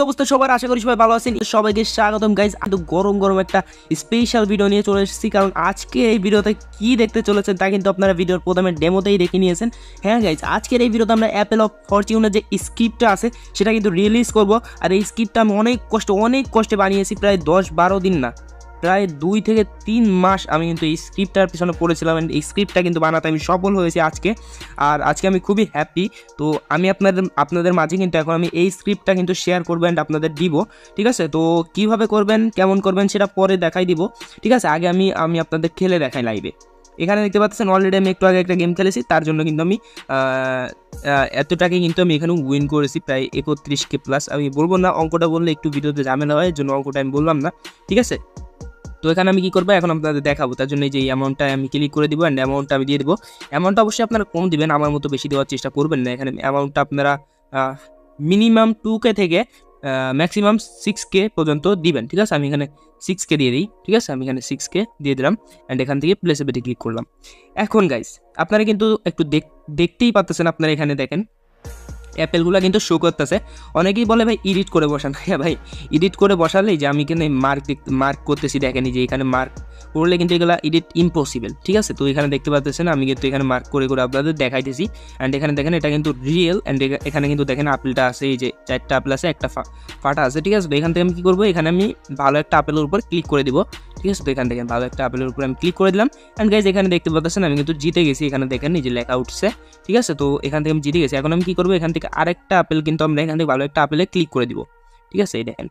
অবস্থা সবার, আশা করি সবাই ভালো আছেন। সবাইকে স্বাগতম গাইজ। এত গরম গরম একটা স্পেশাল ভিডিও নিয়ে চলে এসেছি, কারণ আজকে এই ভিডিওতে কি দেখতে চলেছেন তা কিন্তু আপনারা ভিডিওর প্রথমে ডেমোতেই দেখে নিয়েছেন। হ্যাঁ গাইজ, আজকের এই ভিডিওতে আমরা অ্যাপেল অফ ফরচুনের যে স্ক্রিপ্টটা আছে সেটা কিন্তু রিলিজ করব। আর এই স্ক্রিপ্টটা আমি অনেক কষ্টে বানিয়েছি, প্রায় 10-12 দিন না, প্রায় 2 থেকে 3 মাস আমি কিন্তু এই স্ক্রিপ্টটার পিছনে পড়েছিলাম। এই স্ক্রিপ্টটা কিন্তু বানাতে আমি সফল হয়েছি আজকে। আর আজকে আমি খুবই হ্যাপি। তো আমি আপনাদের মাঝে কিন্তু এখন আমি এই স্ক্রিপ্টটা কিন্তু শেয়ার করবো অ্যান্ড আপনাদের দিব, ঠিক আছে? তো কীভাবে করবেন, কেমন করবেন সেটা পরে দেখাই দিব, ঠিক আছে? আগে আমি আপনাদের খেলে দেখাই লাইভে। এখানে দেখতে পাচ্ছেন অলরেডি আমি একটু আগে একটা গেম খেলেছি, তার জন্য কিন্তু আমি এতটাকে কিন্তু আমি এখানে উইন করেছি, প্রায় 31K প্লাস। আমি বলবো না, অঙ্কটা বললে একটু ভিডিওতে ঝামেলা হয়, এর জন্য অঙ্কটা আমি বললাম না, ঠিক আছে? তো এখানে আমি কী করবো এখন আপনাদের দেখাবো। তার জন্য এই যে অ্যামাউন্টটা আমি ক্লিক করে দিব অ্যান্ড অ্যামাউন্টটা আমি দিয়ে দেবো। অ্যামাউন্টটা অবশ্যই আপনারা কম দিবেন, আমার মতো বেশি দেওয়ার চেষ্টা করবেন না। এখানে অ্যামাউন্টটা আপনারা মিনিমাম 2K থেকে ম্যাক্সিমাম 6K পর্যন্ত দিবেন, ঠিক আছে? আমি এখানে 6K দিয়ে দিই, ঠিক আছে? আমি এখানে 6K দিয়ে দিলাম অ্যান্ড এখান থেকে প্লেসেবেটে ক্লিক করলাম। এখন গাইস আপনারা কিন্তু একটু দেখতেই পাচ্ছেন, আপনারা এখানে দেখেন অ্যাপেলগুলো কিন্তু শো করতেছে। অনেকেই বলে ভাই এডিট করে বসান। হ্যাঁ ভাই, এডিট করে বসালেই যে আমি এখানে মার্ক করতেছি, দেখেন যে এখানে মার্ক করলে কিন্তু এগুলো এডিট ইম্পসিবল, ঠিক আছে? তো এখানে দেখতে পাচ্ছেন আমি কিন্তু এখানে মার্ক করে আপনাদের দেখাইতেছি। অ্যান্ড এখানে দেখেন এটা কিন্তু রিয়েল। অ্যান্ড এখানে কিন্তু দেখেন আপেলটা আছে, এই যে 4টা আপেল আছে, একটা ফাটা আছে, ঠিক আছে? তো এখান থেকে আমি কী করবো, এখানে আমি ভালো একটা আপেলের উপর ক্লিক করে দিব, ঠিক আছে? তো এখান থেকে ভালো একটা আপেলের উপর আমি ক্লিক করে দিলাম। অ্যান্ড গাইজ এখানে দেখতে পাচ্ছেন আমি কিন্তু জিতে গেছি। এখানে দেখেন এই যে লেখা উঠছে, ঠিক আছে? তো এখান থেকে আমি জিতে গেছি। এখন আমি কী করবো, এখান থেকে আরেকটা আপেল কিন্তু আমরা এখান থেকে ভালো একটা আপেলে ক্লিক করে দিব, ঠিক আছে? এই দেখেন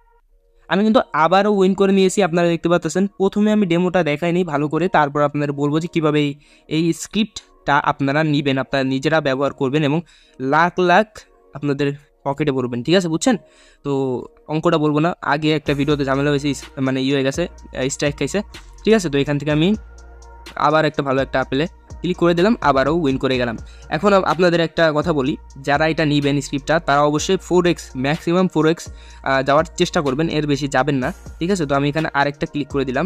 আমি কিন্তু আবারও উইন করে নিয়েছি। আপনারা দেখতে পাচ্ছেন প্রথমে আমি ডেমোটা দেখাইনি ভালো করে, তারপর আপনারা বলবো যে কীভাবে এই স্ক্রিপ্টটা আপনারা নেবেন, আপনারা নিজেরা ব্যবহার করবেন এবং লাখ লাখ আপনাদের পকেটে পড়বেন, ঠিক আছে? বুঝছেন? তো অঙ্কটা বলবো না, আগে একটা ভিডিওতে ঝামেলা হয়েছে, মানে হয়ে গেছে, স্ট্রাইক খাইছে, ঠিক আছে? তো এখান থেকে আমি আবার একটা ভালো একটা আপেলে ক্লিক করে দিলাম, আবারও উইন করে গেলাম। এখন আপনাদের একটা কথা বলি, যারা এটা নিবেন স্ক্রিপ্টটা, তারা অবশ্যই 4x ম্যাক্সিমাম 4x যাওয়ার চেষ্টা করবেন, এর বেশি যাবেন না, ঠিক আছে? তো আমি এখানে আরেকটা ক্লিক করে দিলাম।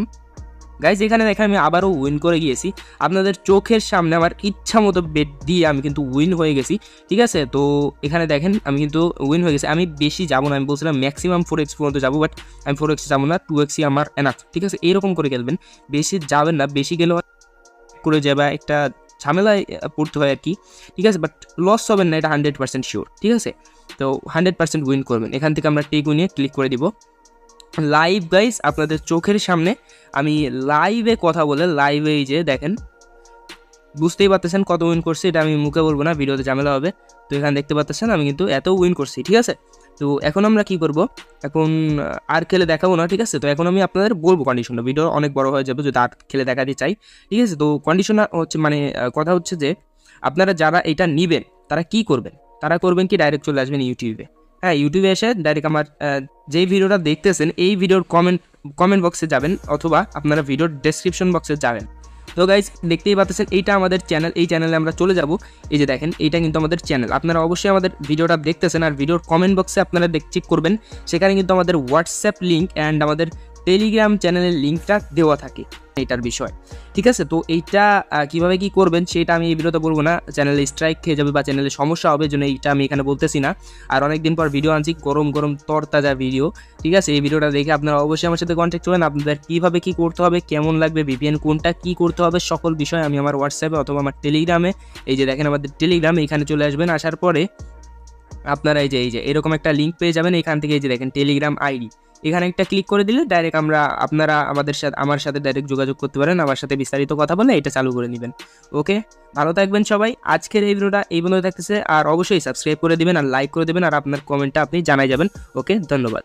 গাইজ এখানে দেখেন আমি আবারও উইন করে গিয়েছি। আপনাদের চোখের সামনে আমার ইচ্ছা মতো বেট দিয়ে আমি কিন্তু উইন হয়ে গেছি, ঠিক আছে? তো এখানে দেখেন আমি কিন্তু উইন হয়ে গেছি। আমি বেশি যাবো না, আমি বলছিলাম ম্যাক্সিমাম 4x পর্যন্ত যাবো, বাট আমি 4x যাবো না, 2xই আমার এনাফ, ঠিক আছে? এরকম করে খেলবেন, বেশি যাবেন না, বেশি গেলেও করে যাবে, একটা ঝামেলায় পড়তে হয় আর কি, ঠিক আছে? বাট লস হবেন না, এটা 100% শিওর, ঠিক আছে? তো 100% উইন করবেন। এখান থেকে আমরা টেক উইনে ক্লিক করে দিব লাইভ। গাইস আপনাদের চোখের সামনে আমি লাইভে কথা বলে, লাইভে এই যে দেখেন বুঝতেই পারতেছেন কত উইন করছি। এটা আমি মুখে বলবো না, ভিডিওতে ঝামেলা হবে। তো এখানে দেখতে পাচ্ছেন আমি কিন্তু এত উইন করছি, ঠিক আছে? তো এখন আমরা কি করব, এখন আর খেলে দেখাবো না, ঠিক আছে? তো এখন আমি আপনাদের বলবো কন্ডিশনটা, ভিডিও অনেক বড় হয়ে যাবে যদি আর খেলে দেখাতে চাই, ঠিক আছে? তো কন্ডিশন হচ্ছে, মানে কথা হচ্ছে যে আপনারা যারা এটা নেবেন তারা কি করবেন, তারা করবেন কি ডাইরেক্ট চলে আসবেন ইউটিউবে। হ্যাঁ, ইউটিউবে এসে ডাইরেক্ট আমার যেই ভিডিওটা দেখতেছেন এই ভিডিওর কমেন্ট বক্সে যাবেন, অথবা আপনারা ভিডিওর ডেসক্রিপশন বক্সে যাবেন। তো গাইজ দেখতেই পাচ্ছেন এইটা আমাদের চ্যানেল, এই চ্যানেলে আমরা চলে যাব। এই যে দেখেন এইটা কিন্তু আমাদের চ্যানেল। আপনারা অবশ্যই আমাদের ভিডিওটা দেখতেছেন, আর ভিডিওর কমেন্ট বক্সে আপনারা চেক করবেন, সেখানে কিন্তু আমাদের হোয়াটসঅ্যাপ লিঙ্ক অ্যান্ড আমাদের টেলিগ্রাম চ্যানেলের লিঙ্কটা দেওয়া থাকে এইটার বিষয়, ঠিক আছে? তো এইটা কীভাবে কী করবেন সেটা আমি এই ভিডিওতে বলবো না, চ্যানেলে স্ট্রাইক খেয়ে যাবে বা চ্যানেলে সমস্যা হবে, জন্য এইটা আমি এখানে বলতেছি না। আর অনেকদিন পর ভিডিও আনছি, গরম গরম তরতাজা ভিডিও, ঠিক আছে? এই ভিডিওটা দেখে আপনারা অবশ্যই আমার সাথে কন্ট্যাক্ট করবেন। আপনাদের কীভাবে কী করতে হবে, কেমন লাগবে, ভিপিএন কোনটা কী করতে হবে, সকল বিষয় আমি আমার হোয়াটসঅ্যাপে অথবা আমার টেলিগ্রামে, এই যে দেখেন আমাদের টেলিগ্রামে, এখানে চলে আসবেন। আসার পরে আপনারা এই যে এরকম একটা লিঙ্ক পেয়ে যাবেন। এখান থেকে এই যে দেখেন টেলিগ্রাম আইডি, এখানে একটা ক্লিক করে দিলে ডাইরেক্ট আপনারা আমার সাথে ডাইরেক্ট যোগাযোগ করতে পারেন, আমার সাথে বিস্তারিত কথা বলে এটা চালু করে নেবেন। ওকে, ভালো থাকবেন সবাই। আজকের এই ভিডিওটা এই পর্যন্ত থাকতেছে, আর অবশ্যই সাবস্ক্রাইব করে দিবেন আর লাইক করে দেবেন, আর আপনার কমেন্টটা আপনি জানাই যাবেন। ওকে, ধন্যবাদ।